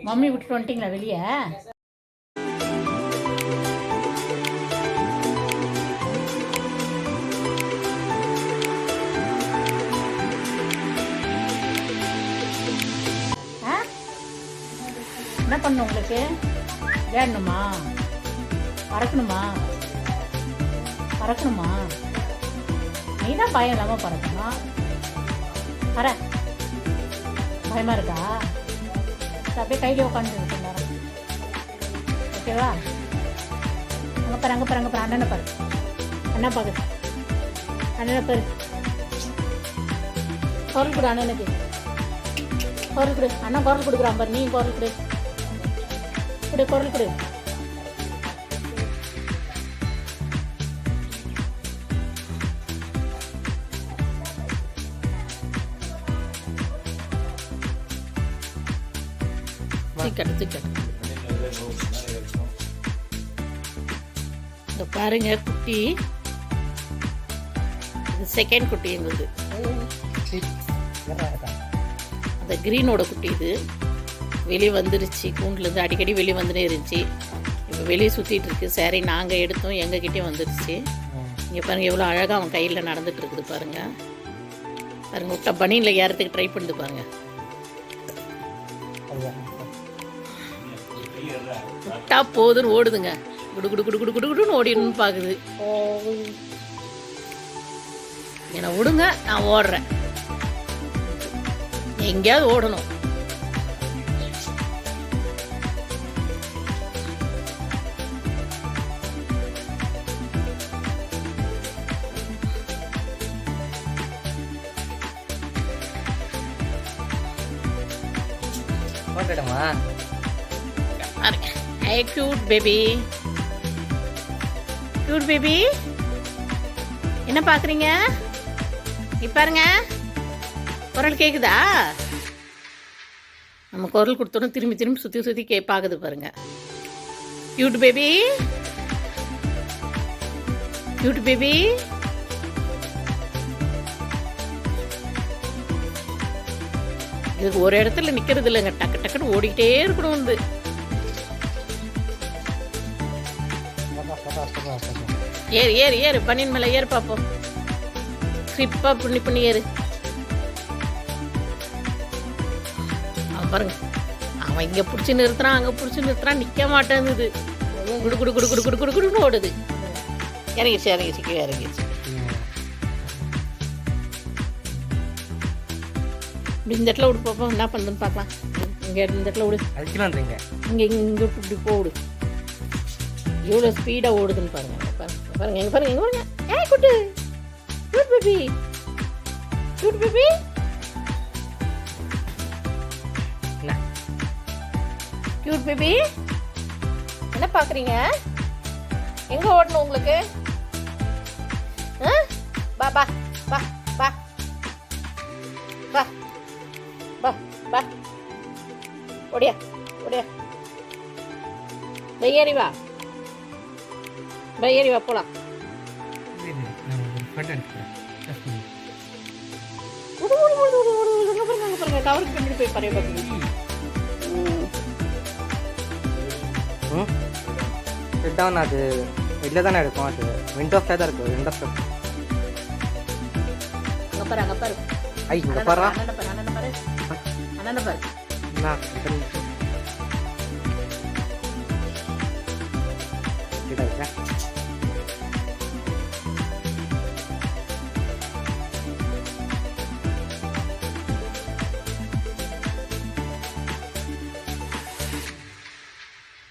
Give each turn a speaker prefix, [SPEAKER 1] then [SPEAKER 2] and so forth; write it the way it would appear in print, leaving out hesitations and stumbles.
[SPEAKER 1] Mummy விட்டுட்டு வந்துட்டீங்களா வெளியே? என்ன பண்ணும் உங்களுக்கு? விளையாடணுமா? பறக்கணுமா? பறக்கணுமா? நீ தான் பயம் இல்லாமல் பறக்கணும். பற பயமாக இருக்கா? அப்படியே கையிலே உட்காந்து எல்லாரும். ஓகேவா? அங்கே பாரு, அங்கே பாரு, அங்கே பாரு. அண்ணனை பாரு, அண்ணா பார்க்குது. அண்ணனை பாரு. குரல் கொடு அண்ணனுக்கு. குரல் கொடு. அண்ணன் குரல் கொடுக்குறான் பாரு. நீ குரல் கொடு. கொடு, குரல் கொடு. இந்த பாருங்க குட்டி, இது செகண்ட் குட்டி இருந்தது. அந்த கிரீனோட குட்டி இது வெளியே வந்துருச்சு. கூண்டுலேருந்து அடிக்கடி வெளியே வந்துனே இருந்துச்சு. இப்போ வெளியே சுற்றிட்டு இருக்கு. சரி நாங்கள் எடுத்தோம், எங்ககிட்டயும் வந்துருச்சு. இங்கே பாருங்கள் எவ்வளோ அழகாக அவன் கையில் நடந்துட்டு இருக்குது பாருங்கள். பாருங்க விட்டா பனியில் ஏறத்துக்கு ட்ரை பண்ணுது பாருங்க. விட்டா போதுன்னு ஓடுதுங்க. குடு குடு குடு குடு குடு குடுன்னு ஓடிடணும்னு பார்க்குது. என்னை விடுங்க, நான் ஓடுறேன். எங்கேயாவது ஓடணும். Hey cute baby, cute baby, என்ன பார்க்குறீங்க? இப்போ பாருங்க குரல் கேட்குதா? நம்ம குரல் கொடுத்தோன்னு திரும்பி திரும்பி சுற்றி சுற்றி பார்க்குது பாருங்க. Cute baby, cute baby. இதுக்கு ஒரு இடத்துல நிற்கிறது இல்லைங்க. டக்கு டக்குன்னு ஓடிக்கிட்டே இருக்கணும். வந்து ஏறு ஏறு ஏறு, பனியன் மேலே ஏறு பார்ப்போம். ஸ்லிப்பாக பண்ணி பண்ணி ஏறு. அவன் பாருங்க, அவன் இங்கே பிடிச்சி நிறுத்துறான், அங்கே பிடிச்சி நிறுத்துறான், நிற்க மாட்டேங்குது. குடு குடு குடு குடு குடு குடு குடுன்னு ஓடுது. இறங்கிடுச்சு இறங்கிடுச்சு கீழே இறங்கிடுச்சு. இப்படி இந்த இடத்துல விடு பார்ப்போம் என்ன பண்ணுதுன்னு பார்க்கலாம். இங்கே இந்த இடத்துல விடு. இங்கே இங்கே விட்டு இப்படி போடு. எவ்வளோ ஸ்பீடாக ஓடுதுன்னு பாருங்க. பாருங்க எங்கே பாருங்க, எங்கே பாருங்க. ஏய் குட்டு, good baby, good baby. Cute baby, என்ன பார்க்குறீங்க? எங்கே ஓடணும் உங்களுக்கு? பா பா பா பா பா பா பா. ஓடியா ஓடியா. பையேறி வா, பையேறி வா போலாம். கவருக்கு பின்னாடி போய் பறைய பார்க்குது.
[SPEAKER 2] டவுன் அது இதில் தானே இருக்கும். அது விண்டோஸில் தான் இருக்குது. விண்டோஸ்
[SPEAKER 1] அங்கே பாரு, அங்கே பாரு.
[SPEAKER 2] ஐ இங்கே பாரு,
[SPEAKER 1] அண்ணனை பாரு, அண்ணனை பாரு, அண்ணனை பாரு.
[SPEAKER 2] என்ன